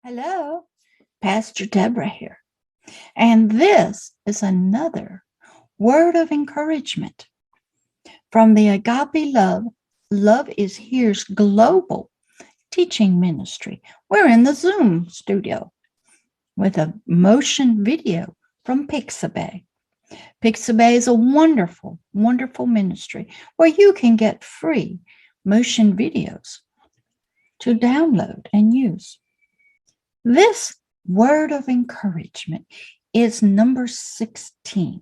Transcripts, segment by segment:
Hello, Pastor Deborah here. And this is another word of encouragement from the Agape Love is Here's global teaching ministry. We're in the Zoom studio with a motion video from Pixabay. Pixabay is a wonderful, wonderful ministry where you can get free motion videos to download and use. This word of encouragement is number 16,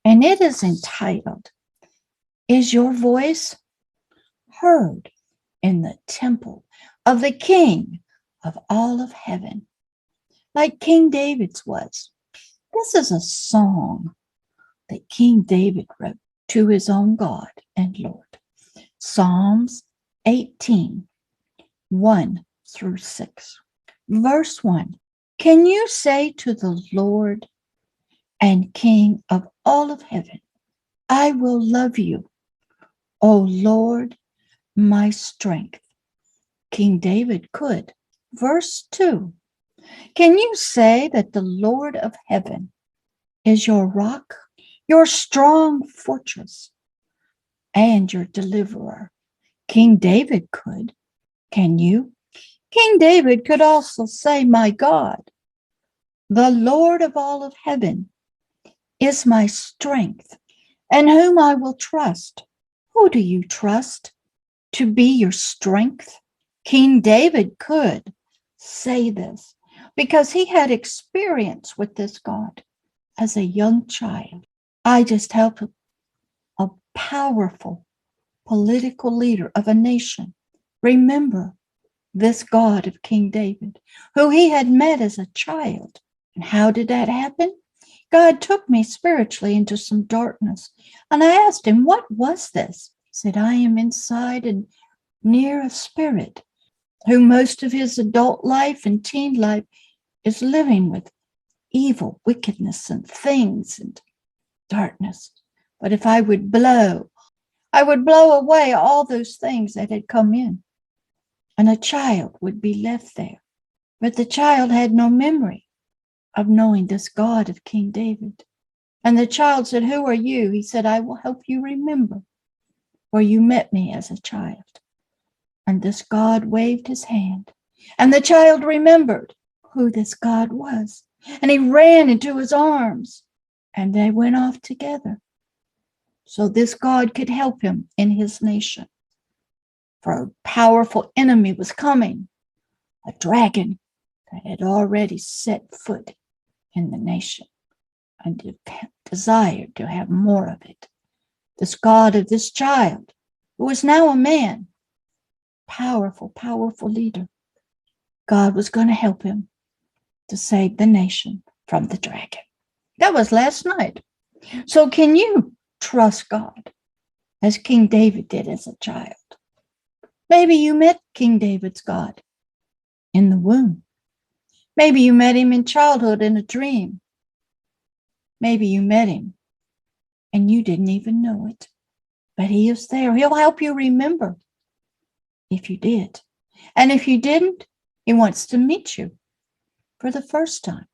and it is entitled, Is Your Voice Heard in the Temple of the King of All of Heaven? Like King David's was. This is a song that King David wrote to his own God and Lord. Psalms 18, 1 through 6. Verse 1, can you say to the Lord and King of all of heaven, I will love you, O Lord, my strength? King David could. Verse 2, can you say that the Lord of heaven is your rock, your strong fortress, and your deliverer? King David could. Can you? King David could also say, my God, the Lord of all of heaven is my strength, and whom I will trust. Who do you trust to be your strength? King David could say this because he had experience with this God as a young child. I just helped a powerful political leader of a nation remember this God of King David, who he had met as a child. And how did that happen? God took me spiritually into some darkness. And I asked him, what was this? He said, I am inside and near a spirit who most of his adult life and teen life is living with evil, wickedness, and things and darkness. But if I would blow away all those things that had come in. And a child would be left there. But the child had no memory of knowing this God of King David. And the child said, who are you? He said, I will help you remember where you met me as a child. And this God waved his hand. And the child remembered who this God was. And he ran into his arms. And they went off together. So this God could help him in his nation. For a powerful enemy was coming, a dragon that had already set foot in the nation and desired to have more of it. This God of this child, who was now a man, powerful, powerful leader, God was going to help him to save the nation from the dragon. That was last night. So can you trust God as King David did as a child? Maybe you met King David's God in the womb. Maybe you met him in childhood in a dream. Maybe you met him and you didn't even know it. But he is there. He'll help you remember if you did. And if you didn't, he wants to meet you for the first time.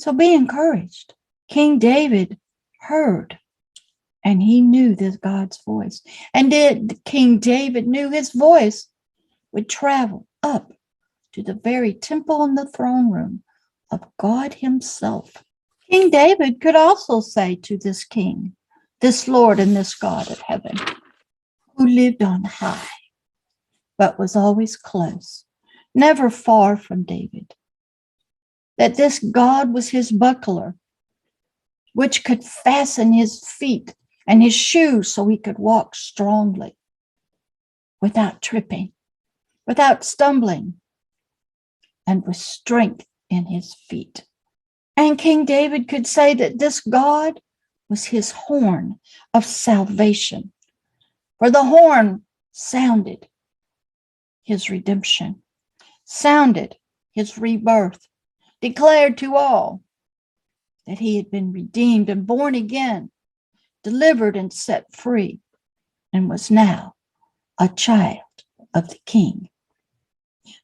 So be encouraged. King David heard and he knew this God's voice. And King David knew his voice would travel up to the very temple and the throne room of God himself. King David could also say to this king, this Lord and this God of heaven, who lived on high, but was always close, never far from David, that this God was his buckler, which could fasten his feet and his shoes so he could walk strongly without tripping, without stumbling, and with strength in his feet. And King David could say that this God was his horn of salvation, for the horn sounded his redemption, sounded his rebirth, declared to all that he had been redeemed and born again, delivered and set free, and was now a child of the King.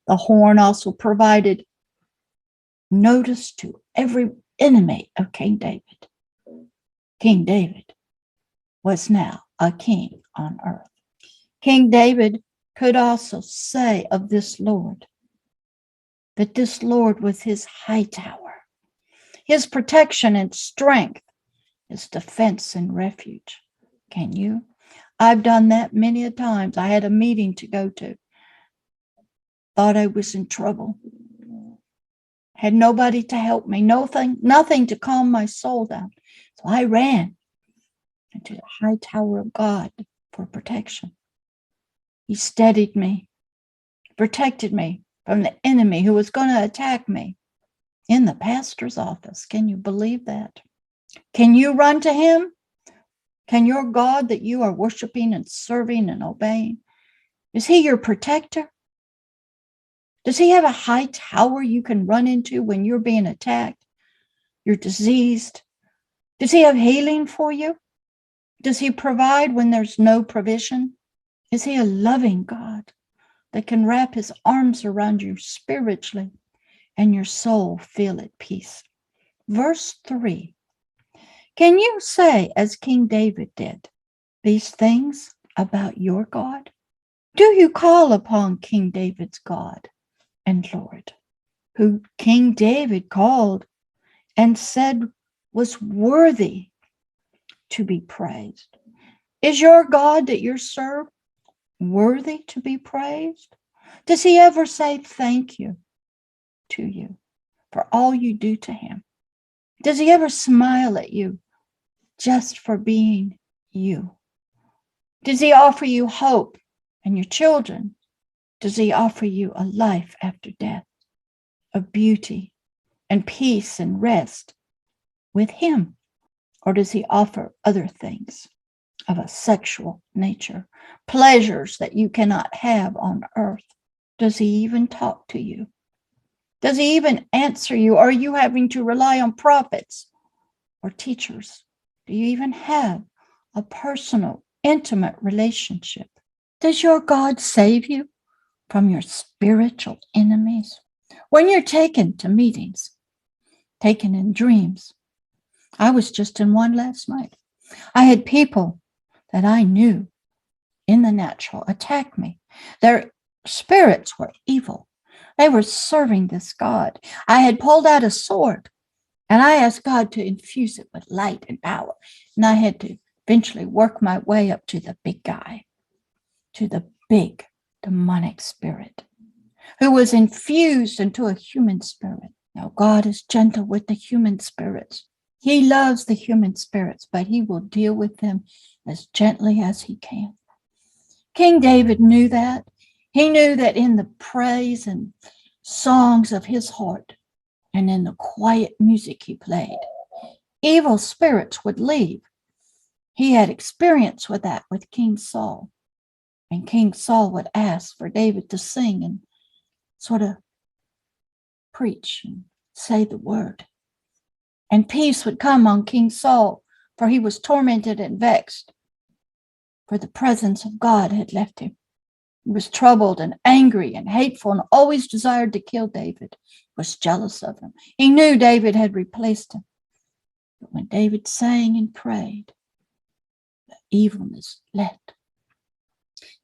The horn also provided notice to every enemy of King David. King David was now a king on earth. King David could also say of this Lord that this Lord was his high tower, his protection and strength, his defense and refuge. Can you? I've done that many a times. I had a meeting to go to. Thought I was in trouble. Had nobody to help me, nothing to calm my soul down. So I ran into the high tower of God for protection. He steadied me, protected me from the enemy who was going to attack me in the pastor's office. Can you believe that? Can you run to him? Can your God that you are worshiping and serving and obeying, is he your protector? Does he have a high tower you can run into when you're being attacked? You're diseased? Does he have healing for you? Does he provide when there's no provision? Is he a loving God that can wrap his arms around you spiritually and your soul feel at peace? Verse 3. Can you say, as King David did, these things about your God? Do you call upon King David's God and Lord, who King David called and said was worthy to be praised? Is your God that you serve worthy to be praised? Does he ever say thank you to you for all you do to him? Does he ever smile at you just for being you? Does he offer you hope and your children? Does he offer you a life after death of beauty and peace and rest with him? Or does he offer other things of a sexual nature, pleasures that you cannot have on earth? Does he even talk to you? Does he even answer you? Are you having to rely on prophets or teachers? Do you even have a personal, intimate relationship? Does your God save you from your spiritual enemies? When you're taken to meetings, taken in dreams, I was just in one last night. I had people that I knew in the natural attack me. Their spirits were evil. They were serving this God. I had pulled out a sword and I asked God to infuse it with light and power. And I had to eventually work my way up to the big guy, to the big demonic spirit who was infused into a human spirit. Now, God is gentle with the human spirits. He loves the human spirits, but he will deal with them as gently as he can. King David knew that. He knew that in the praise and songs of his heart and in the quiet music he played, evil spirits would leave. He had experience with that with King Saul. And King Saul would ask for David to sing and sort of preach and say the word. And peace would come on King Saul, for he was tormented and vexed, for the presence of God had left him. He was troubled and angry and hateful and always desired to kill David, was jealous of him. He knew David had replaced him. But when David sang and prayed, the evilness left.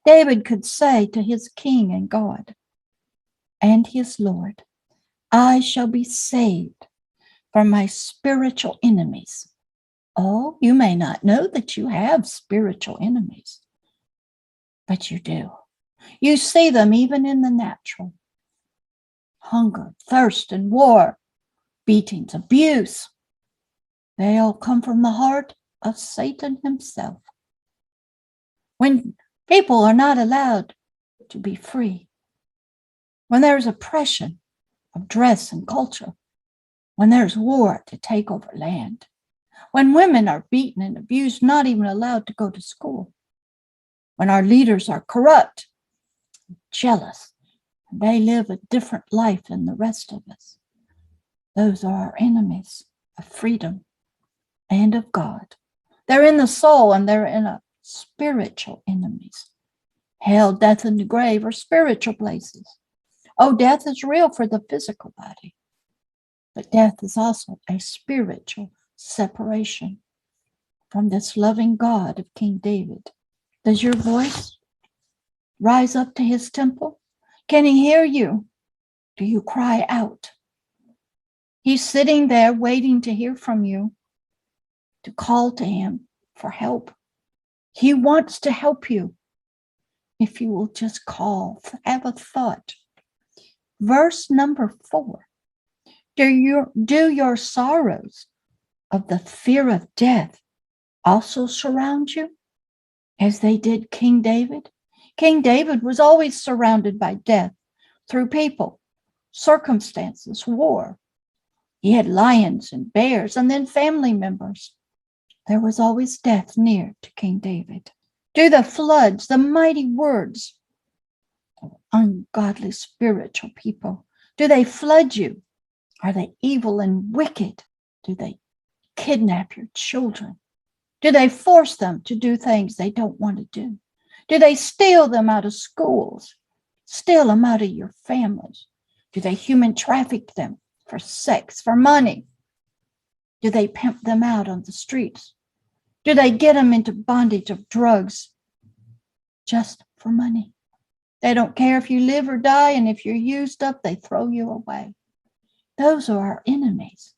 David could say to his king and God and his Lord, I shall be saved from my spiritual enemies. Oh, you may not know that you have spiritual enemies, but you do. You see them even in the natural. Hunger, thirst, and war, beatings, abuse. They all come from the heart of Satan himself. When people are not allowed to be free, when there's oppression of dress and culture, when there's war to take over land, when women are beaten and abused, not even allowed to go to school, when our leaders are corrupt, jealous, and they live a different life than the rest of us. Those are our enemies of freedom and of God. They're in the soul and they're in a spiritual enemies. Hell, death, and the grave are spiritual places. Oh, death is real for the physical body, But death is also a spiritual separation from this loving God of King David. Does your voice rise up to his temple? Can he hear you? Do you cry out? He's sitting there waiting to hear from you, to call to him for help. He wants to help you if you will just call, have a thought. Verse number 4. Do your sorrows of the fear of death also surround you, as they did King David? King David was always surrounded by death through people, circumstances, war. He had lions and bears and then family members. There was always death near to King David. Do the floods, the mighty words of ungodly spiritual people, do they flood you? Are they evil and wicked? Do they kidnap your children? Do they force them to do things they don't want to do? Do they steal them out of schools? Steal them out of your families? Do they human traffic them for sex, for money? Do they pimp them out on the streets? Do they get them into bondage of drugs just for money? They don't care if you live or die, and if you're used up, they throw you away. Those are our enemies.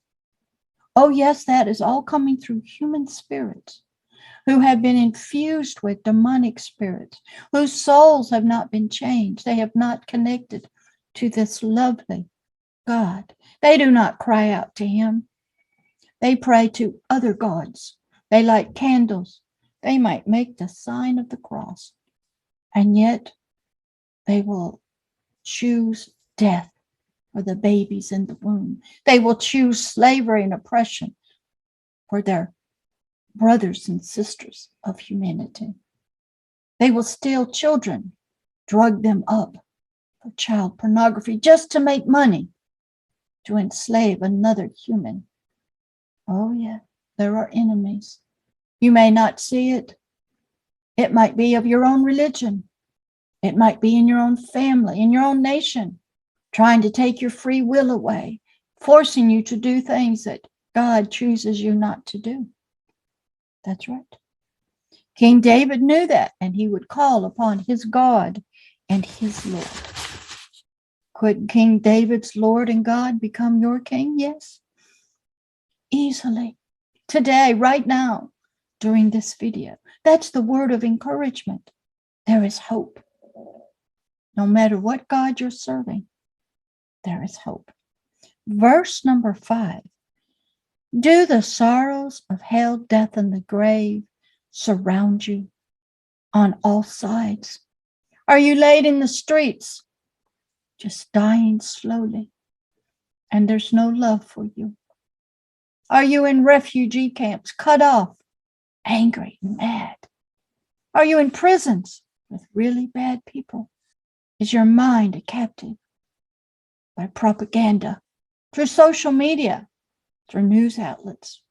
Oh, yes, that is all coming through human spirits who have been infused with demonic spirits, whose souls have not been changed. They have not connected to this lovely God. They do not cry out to him. They pray to other gods. They light candles. They might make the sign of the cross. And yet they will choose death for the babies in the womb. They will choose slavery and oppression for their brothers and sisters of humanity. They will steal children, drug them up for child pornography just to make money, to enslave another human. Oh, yeah, there are enemies. You may not see it. It might be of your own religion. It might be in your own family, in your own nation, trying to take your free will away, forcing you to do things that God chooses you not to do. That's right. King David knew that, and he would call upon his God and his Lord. Could King David's Lord and God become your king? Yes, easily. Today, right now, during this video. That's the word of encouragement. There is hope. No matter what God you're serving, there is hope. Verse number 5. Do the sorrows of hell, death, and the grave surround you on all sides? Are you laid in the streets, just dying slowly, and there's no love for you? Are you in refugee camps, cut off, angry and mad? Are you in prisons with really bad people? Is your mind a captive by propaganda, through social media, through news outlets,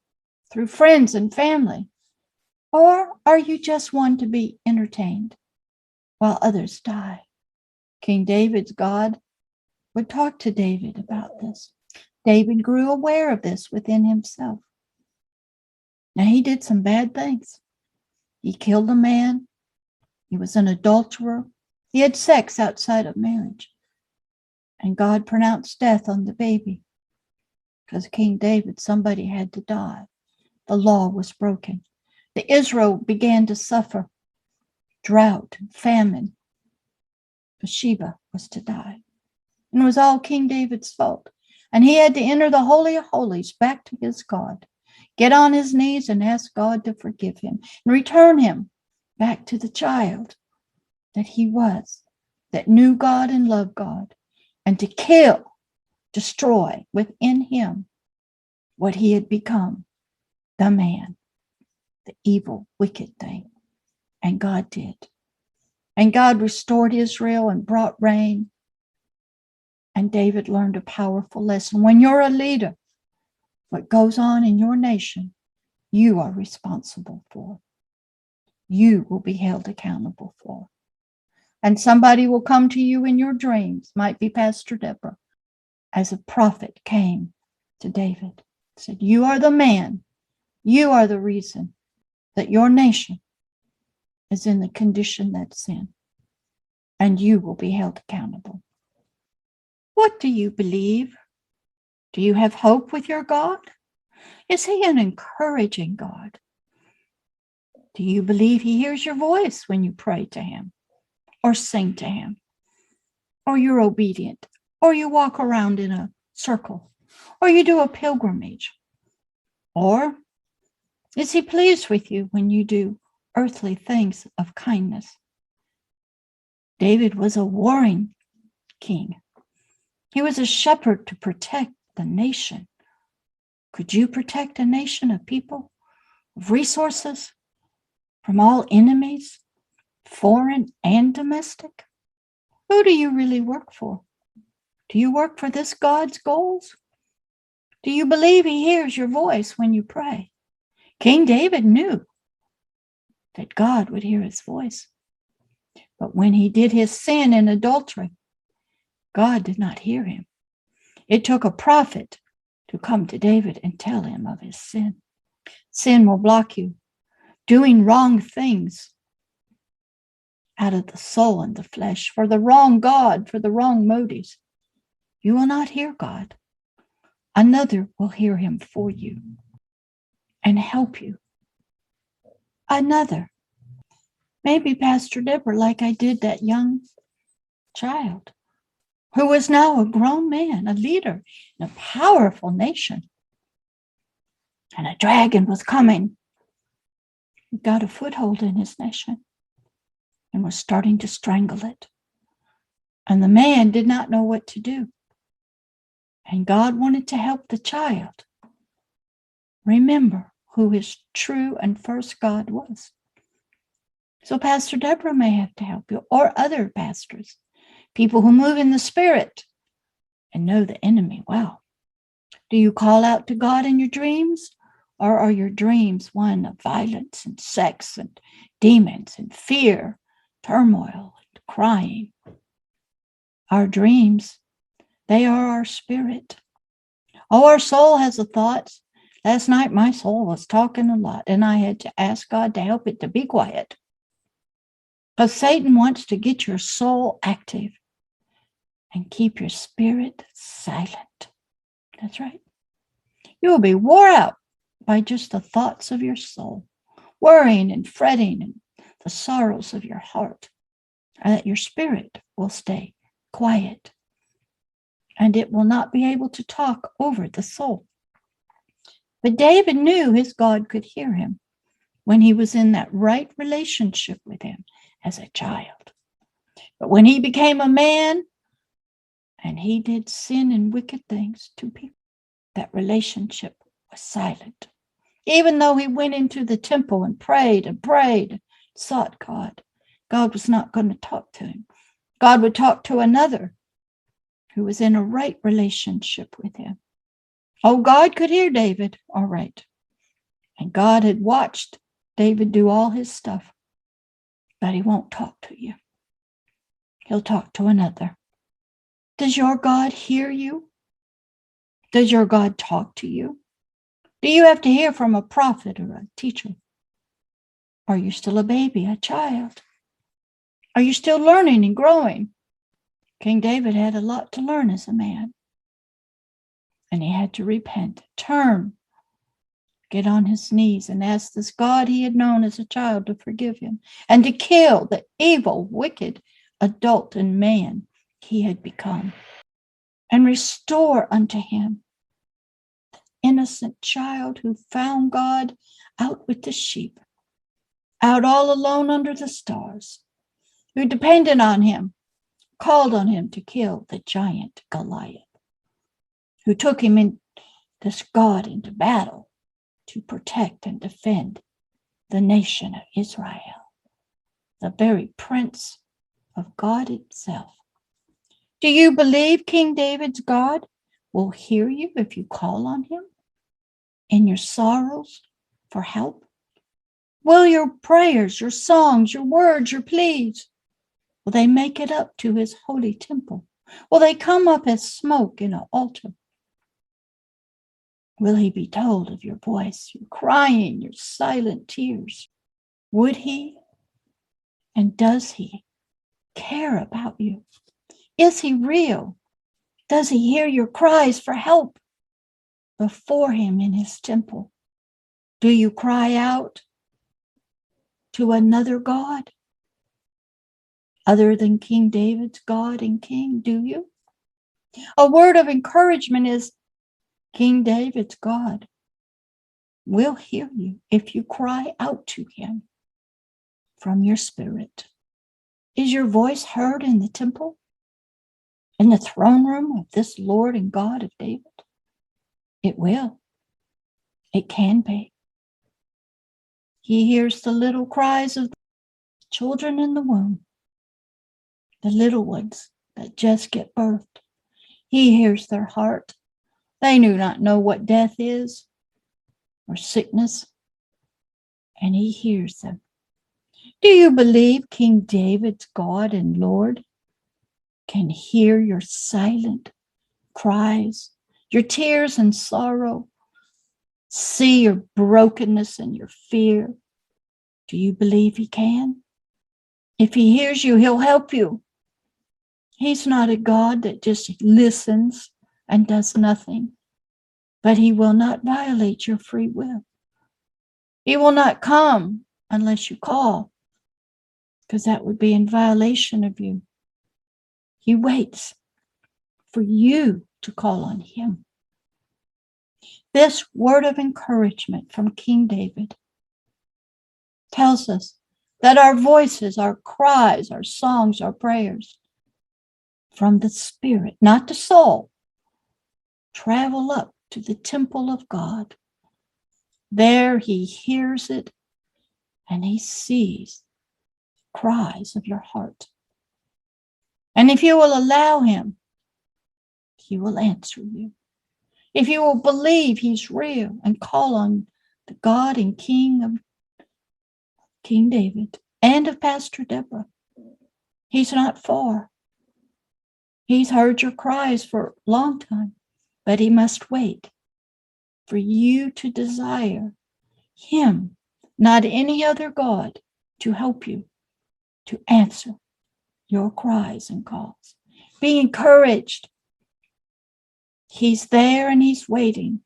through friends and family? Or are you just one to be entertained while others die? King David's God would talk to David about this. David grew aware of this within himself. Now, he did some bad things. He killed a man. He was an adulterer. He had sex outside of marriage. And God pronounced death on the baby. Because King David, somebody had to die. The law was broken. The Israel began to suffer drought and famine. Bathsheba was to die. And it was all King David's fault. And he had to enter the Holy of Holies back to his God. Get on his knees and ask God to forgive him and return him back to the child that he was, that knew God and loved God, and to kill, destroy within him what he had become, the man, the evil, wicked thing. And God did. And God restored Israel and brought rain. And David learned a powerful lesson. When you're a leader, what goes on in your nation, you are responsible for. You will be held accountable for. And somebody will come to you in your dreams, might be Pastor Deborah, as a prophet came to David. He said, you are the man. You are the reason that your nation is in the condition that's in, and you will be held accountable. What do you believe? Do you have hope with your God? Is he an encouraging God? Do you believe he hears your voice when you pray to him or sing to him, or you're obedient, or you walk around in a circle, or you do a pilgrimage? Or is he pleased with you when you do earthly things of kindness? David was a warring king. He was a shepherd to protect the nation. Could you protect a nation of people, of resources, from all enemies, foreign and domestic? Who do you really work for? Do you work for this God's goals? Do you believe he hears your voice when you pray? King David knew that God would hear his voice. But when he did his sin in adultery, God did not hear him. It took a prophet to come to David and tell him of his sin. Sin will block you. Doing wrong things out of the soul and the flesh for the wrong God, for the wrong motives. You will not hear God. Another will hear him for you and help you. Another. Maybe Pastor Deborah, like I did that young child who is now a grown man, a leader in a powerful nation. And a dragon was coming. He got a foothold in his nation and was starting to strangle it. And the man did not know what to do. And God wanted to help the child remember who his true and first God was. So Pastor Deborah may have to help you, or other pastors, people who move in the Spirit and know the enemy well. Do you call out to God in your dreams, or are your dreams one of violence and sex and demons and fear, turmoil and crying? Our dreams, they are our spirit. Oh, our soul has a thought. Last night, my soul was talking a lot, and I had to ask God to help it to be quiet. Because Satan wants to get your soul active and keep your spirit silent. That's right. You will be wore out by just the thoughts of your soul, worrying and fretting and the sorrows of your heart, and that your spirit will stay quiet and it will not be able to talk over the soul. But David knew his God could hear him when he was in that right relationship with him as a child. But when he became a man and he did sin and wicked things to people, that relationship was silent. Even though he went into the temple and prayed, sought God, God was not going to talk to him. God would talk to another who was in a right relationship with him. Oh, God could hear David, all right. And God had watched David do all his stuff, but he won't talk to you. He'll talk to another. Does your God hear you? Does your God talk to you? Do you have to hear from a prophet or a teacher? Are you still a baby, a child? Are you still learning and growing? King David had a lot to learn as a man. And he had to repent, turn, get on his knees and ask this God he had known as a child to forgive him and to kill the evil, wicked adult and man he had become and restore unto him the innocent child who found God out with the sheep, out all alone under the stars, who depended on him, called on him to kill the giant Goliath, who took him in this God into battle to protect and defend the nation of Israel, the very prince of God itself. Do you believe King David's God will hear you if you call on him in your sorrows for help? Will your prayers, your songs, your words, your pleas, will they make it up to his holy temple? Will they come up as smoke in an altar? Will he be told of your voice, your crying, your silent tears? Would he and does he care about you? Is he real? Does he hear your cries for help before him in his temple? Do you cry out to another God other than King David's God and King? Do you? A word of encouragement is King David's God will hear you if you cry out to him from your spirit. Is your voice heard in the temple? In the throne room of this Lord and God of David? It will. It can be. He hears the little cries of children in the womb, the little ones that just get birthed. He hears their heart. They do not know what death is or sickness, and he hears them. Do you believe King David's God and Lord can hear your silent cries, your tears and sorrow, see your brokenness and your fear? Do you believe he can? If he hears you, he'll help you. He's not a God that just listens and does nothing, but he will not violate your free will. He will not come unless you call, because that would be in violation of you. He waits for you to call on him. This word of encouragement from King David tells us that our voices, our cries, our songs, our prayers from the spirit, not the soul, travel up to the temple of God. There he hears it and he sees cries of your heart. And if you will allow him, he will answer you. If you will believe he's real and call on the God and King of King David and of Pastor Deborah, he's not far. He's heard your cries for a long time, but he must wait for you to desire him, not any other God, to help you to answer your cries and calls. Be encouraged. He's there and he's waiting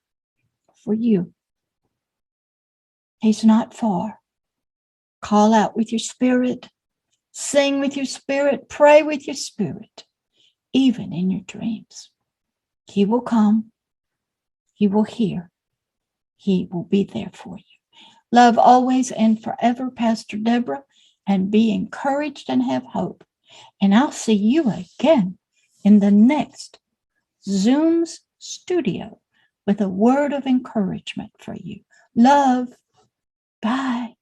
for you. He's not far. Call out with your spirit, sing with your spirit, pray with your spirit, even in your dreams. He will come. He will hear. He will be there for you. Love always and forever, Pastor Deborah, and be encouraged and have hope. And I'll see you again in the next Zoom's studio with a word of encouragement for you. Love. Bye.